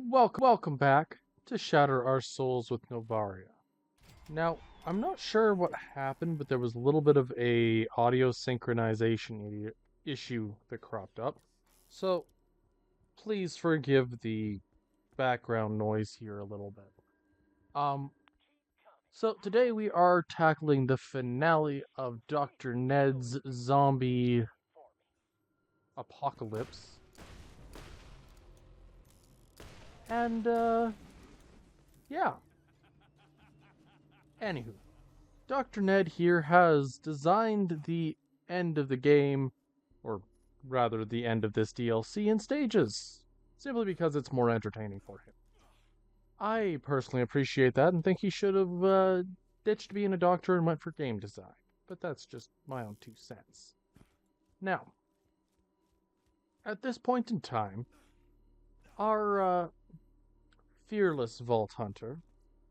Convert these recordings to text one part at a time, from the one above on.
Welcome back to Shatter Our Souls with Novaria. Now, I'm not sure what happened, but there was a little bit of a audio synchronization issue that cropped up. So, please forgive the background noise here a little bit. Um, so today we are tackling the finale of Dr. Ned's zombie apocalypse. And, yeah. Anywho, Dr. Ned here has designed the end of the game, or rather the end of this DLC, in stages, simply because it's more entertaining for him. I personally appreciate that and think he should have ditched being a doctor and went for game design, but that's just my own 2 cents. Now, at this point in time, our fearless Vault Hunter,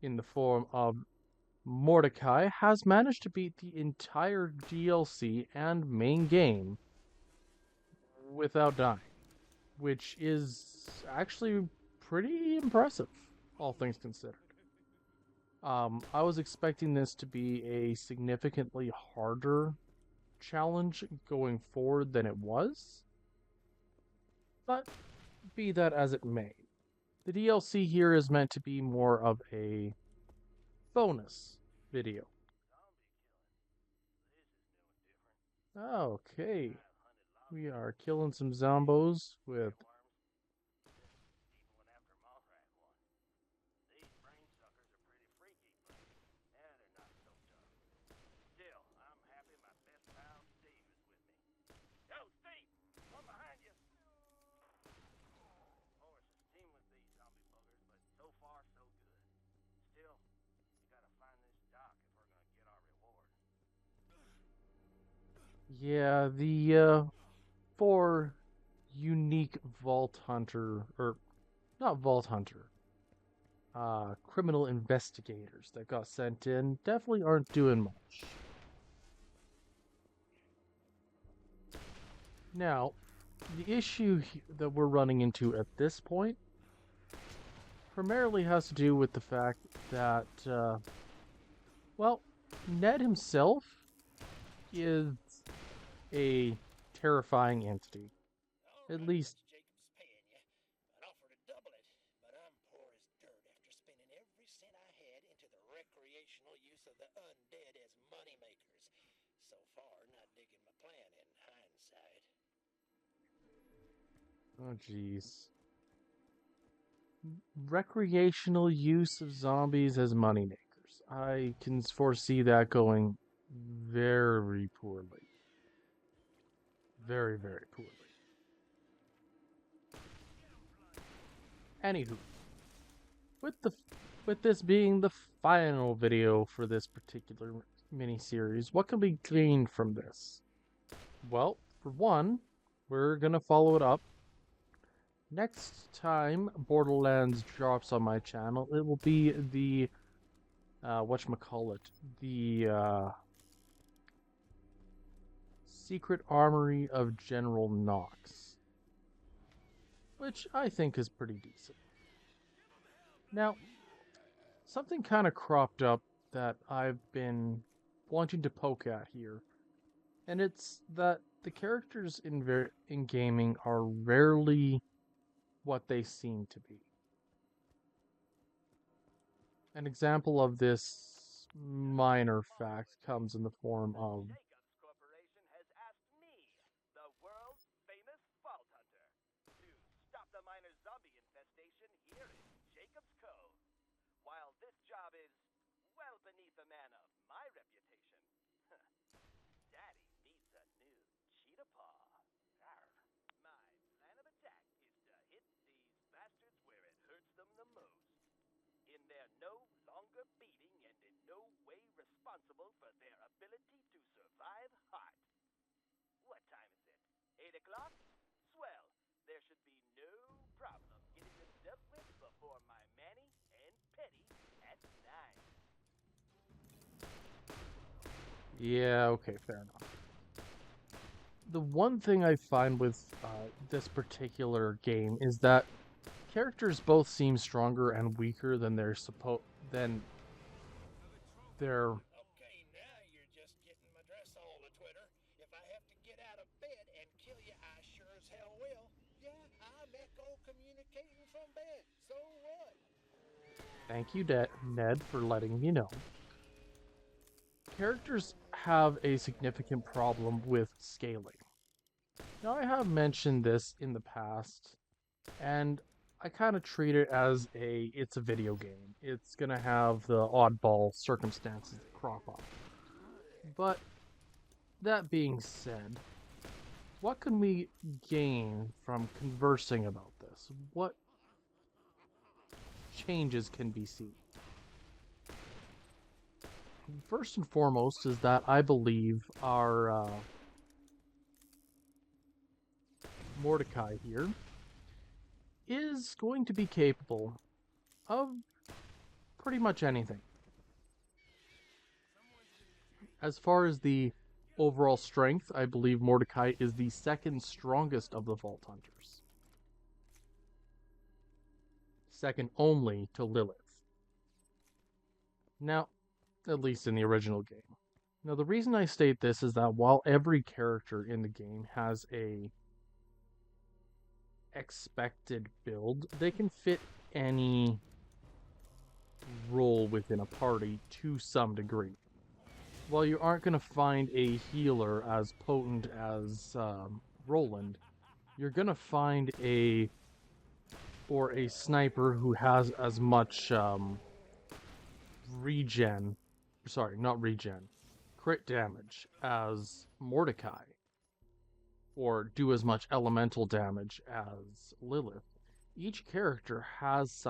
in the form of Mordecai, has managed to beat the entire DLC and main game without dying, which is actually pretty impressive, all things considered. I was expecting this to be a significantly harder challenge going forward than it was, but be that as it may, the DLC here is meant to be more of a bonus video. Okay, we are killing some zombos with yeah, the four unique Vault Hunter, or not Vault Hunter, criminal investigators that got sent in definitely aren't doing much. Now, the issue that we're running into at this point primarily has to do with the fact that, well, Ned himself is a terrifying entity. At least, Jakobs paying you. I'd offer to double it, but I'm poor as dirt after spending every cent I had into the recreational use of the undead as moneymakers. So far, not digging my plan in hindsight. oh jeez. Recreational use of zombies as moneymakers. I can foresee that going very poorly. Very, very poorly. Anywho, with the with this being the final video for this particular mini-series, what can be gleaned from this? Well, for one, we're gonna follow it up. Next time Borderlands drops on my channel, it will be the whatchamacallit, the Secret Armory of General Knox, which I think is pretty decent. Now, something kind of cropped up that I've been wanting to poke at here, and it's that the characters in gaming are rarely what they seem to be. An example of this minor fact comes in the form of Jakobs Corporation has asked me, the world's famous Vault Hunter, to stop the minor zombie infestation here in Jakobs Cove. While this job is well beneath a man of my reputation, Daddy needs a new cheetah paw. Arr. My plan of attack is to hit these bastards where it hurts them the most. In their no longer beating and in no way responsible for their ability to survive hot. What time is it? 8 o'clock? Swell. There should be no problem getting them dealt with before my Manny and Petty at 9. yeah, okay, fair enough. The one thing I find with this particular game is that characters both seem stronger and weaker than their Okay, now you're just getting my dress all to Twitter. If I have to get out of bed and kill you, I sure as hell will. Yeah, I'm echo communicating from bed. So what? Thank you, Ned, for letting me know. Characters have a significant problem with scaling. Now, I have mentioned this in the past, and I kind of treat it as it's a video game. It's going to have the oddball circumstances that crop up. But that being said, what can we gain from conversing about this? What changes can be seen? First and foremost is that I believe our Mordecai here is going to be capable of pretty much anything. As far as the overall strength, I believe Mordecai is the second strongest of the Vault Hunters. Second only to Lilith. Now, at least in the original game. Now, the reason I state this is that while every character in the game has a expected build, they can fit any role within a party to some degree. While you aren't going to find a healer as potent as Roland, you're going to find a sniper who has as much crit damage as Mordecai, or do as much elemental damage as Lilith. Each character has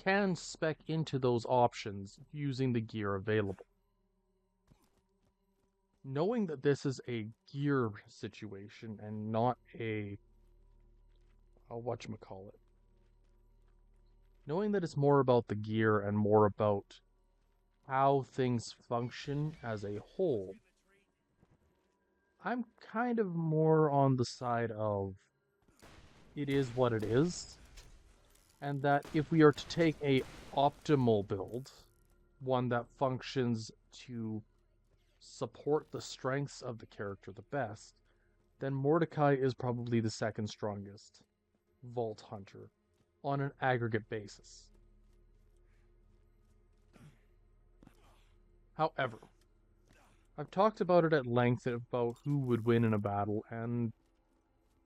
can spec into those options using the gear available. Knowing that this is a gear situation and not knowing that it's more about the gear and more about how things function as a whole, I'm kind of more on the side of it is what it is, and that if we are to take a optimal build, one that functions to support the strengths of the character the best, then Mordecai is probably the second strongest Vault Hunter on an aggregate basis. However, I've talked about it at length about who would win in a battle, and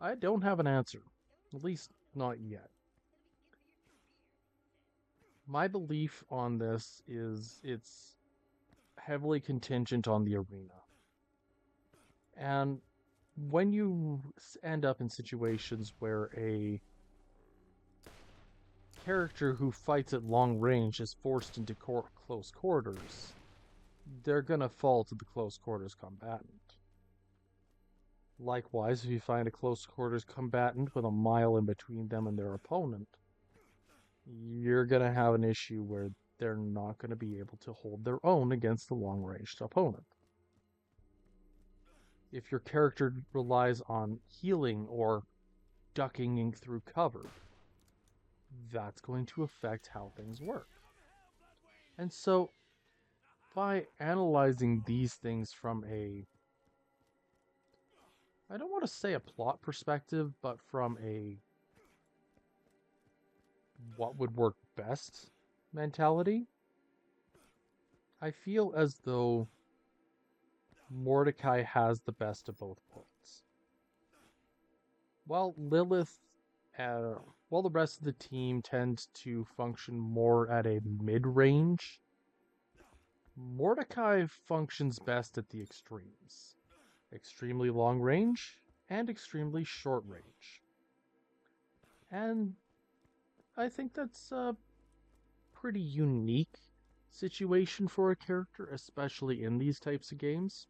I don't have an answer. At least, not yet. My belief on this is it's heavily contingent on the arena. And when you end up in situations where a character who fights at long range is forced into close quarters, they're gonna fall to the close quarters combatant. Likewise, if you find a close quarters combatant with a mile in between them and their opponent, you're gonna have an issue where they're not gonna be able to hold their own against the long-ranged opponent. If your character relies on healing or ducking through cover, that's going to affect how things work. And so, by analyzing these things from I don't want to say a plot perspective, but from a what would work best mentality, I feel as though Mordecai has the best of both worlds. While the rest of the team tends to function more at a mid-range, Mordecai functions best at the extremes. Extremely long range and extremely short range. And I think that's a pretty unique situation for a character, especially in these types of games.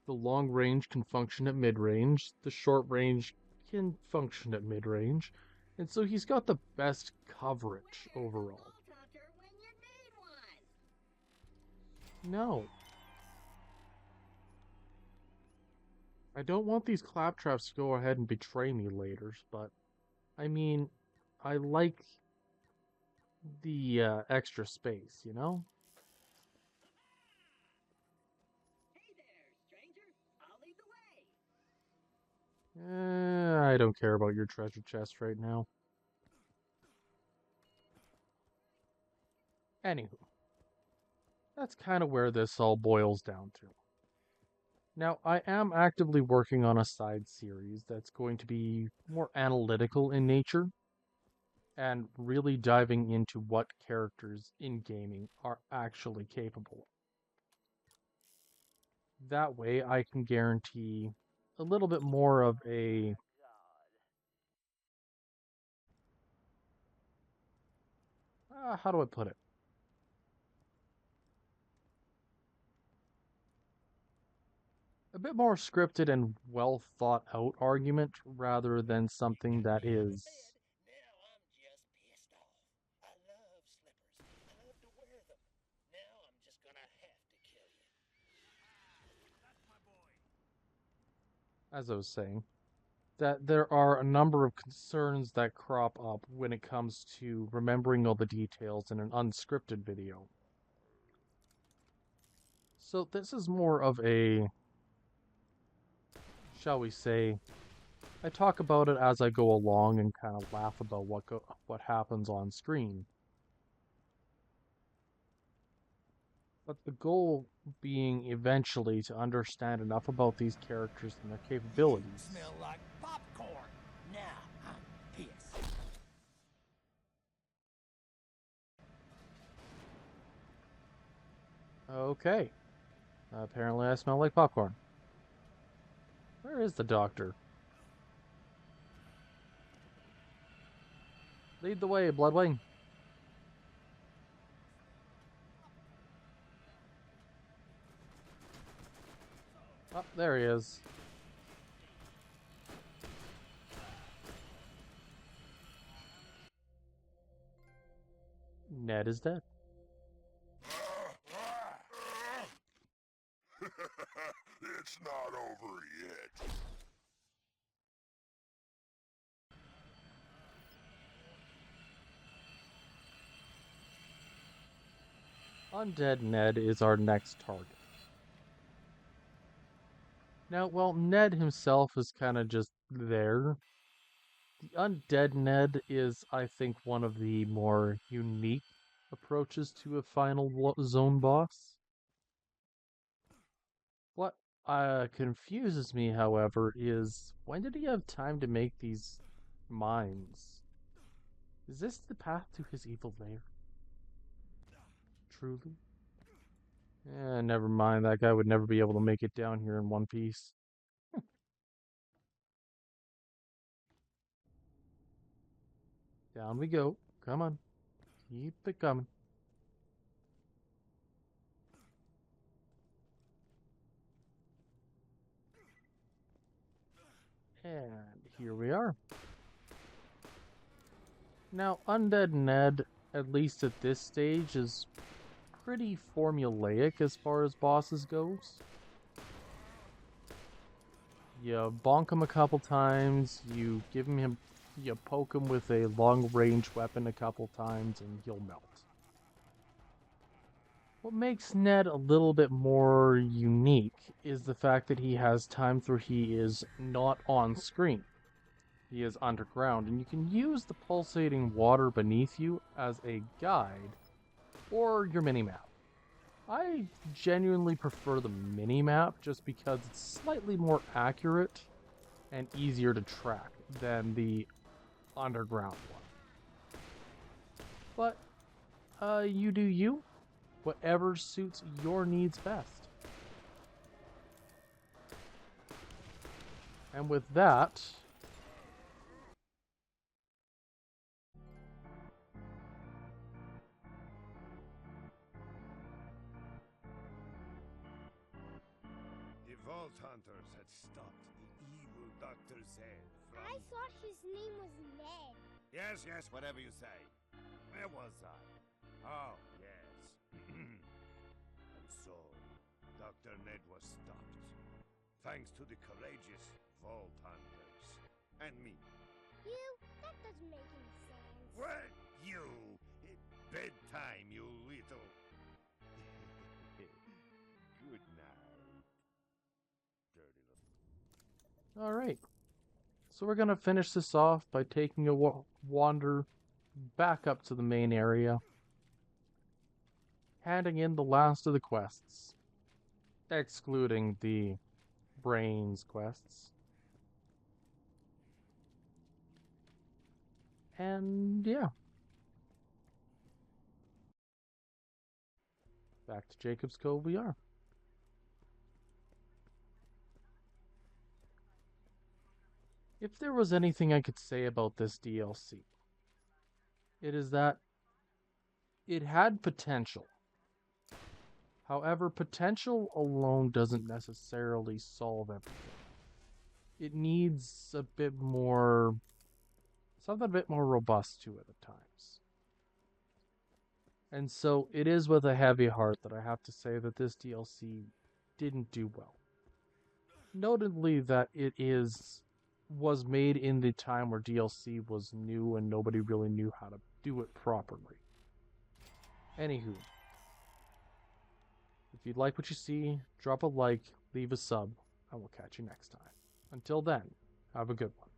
The long range can function at mid-range, the short range can function at mid-range, and so he's got the best coverage overall. No. I don't want these claptraps to go ahead and betray me later, but I mean, I like the extra space, you know? Hey there, stranger. I'll lead the way. I don't care about your treasure chest right now. Anywho, that's kind of where this all boils down to. Now, I am actively working on a side series that's going to be more analytical in nature and really diving into what characters in gaming are actually capable. That way, I can guarantee a little bit more of a how do I put it? A bit more scripted and well thought out argument rather than something that is. Now I'm just pissed off. I love slippers. I love to wear them. Now I'm just gonna have to kill you. That's my boy. As I was saying, that there are a number of concerns that crop up when it comes to remembering all the details in an unscripted video. So this is more of a, shall we say, I talk about it as I go along and kind of laugh about what happens on screen. But the goal being eventually to understand enough about these characters and their capabilities. Smell like popcorn. Now I'm pissed. Okay. Apparently I smell like popcorn. Where is the doctor? Lead the way, Bloodwing. Oh, there he is. Ned is dead. It's not over yet. Undead Ned is our next target. Now, while Ned himself is kind of just there, the Undead Ned is, I think, one of the more unique approaches to a final zone boss. What confuses me, however, is when did he have time to make these mines? Is this the path to his evil lair? Truly? Never mind. That guy would never be able to make it down here in one piece. Down we go. Come on. Keep it coming. And here we are. Now, Undead Ned, at least at this stage, is pretty formulaic as far as bosses goes. You bonk him a couple times, you poke him with a long-range weapon a couple times, and he'll melt. What makes Ned a little bit more unique is the fact that he has times where he is not on screen. He is underground, and you can use the pulsating water beneath you as a guide or your mini-map. I genuinely prefer the mini-map just because it's slightly more accurate and easier to track than the underground one. But, you do you. Whatever suits your needs best. And with that, The Vault Hunters had stopped the evil Dr. Zed from... I thought his name was Ned. Yes, whatever you say. Where was I? Oh, yes. And so, Dr. Ned was stopped. thanks to the courageous Vault Hunters. And me. You? That doesn't make any sense. What? You? Bedtime, you little... Good night. Dirty little... Alright. So we're going to finish this off by taking a wander back up to the main area. Handing in the last of the quests. Excluding the brains quests. And yeah. Back to Jakobs Cove we are. If there was anything I could say about this DLC, it is that it had potential. However, potential alone doesn't necessarily solve everything. It needs a bit more, something a bit more robust to it at times. And so it is with a heavy heart that I have to say that this DLC didn't do well. Notably that it was made in the time where DLC was new and nobody really knew how to do it properly. Anywho, if you like what you see, drop a like, leave a sub, and we'll catch you next time. Until then, have a good one.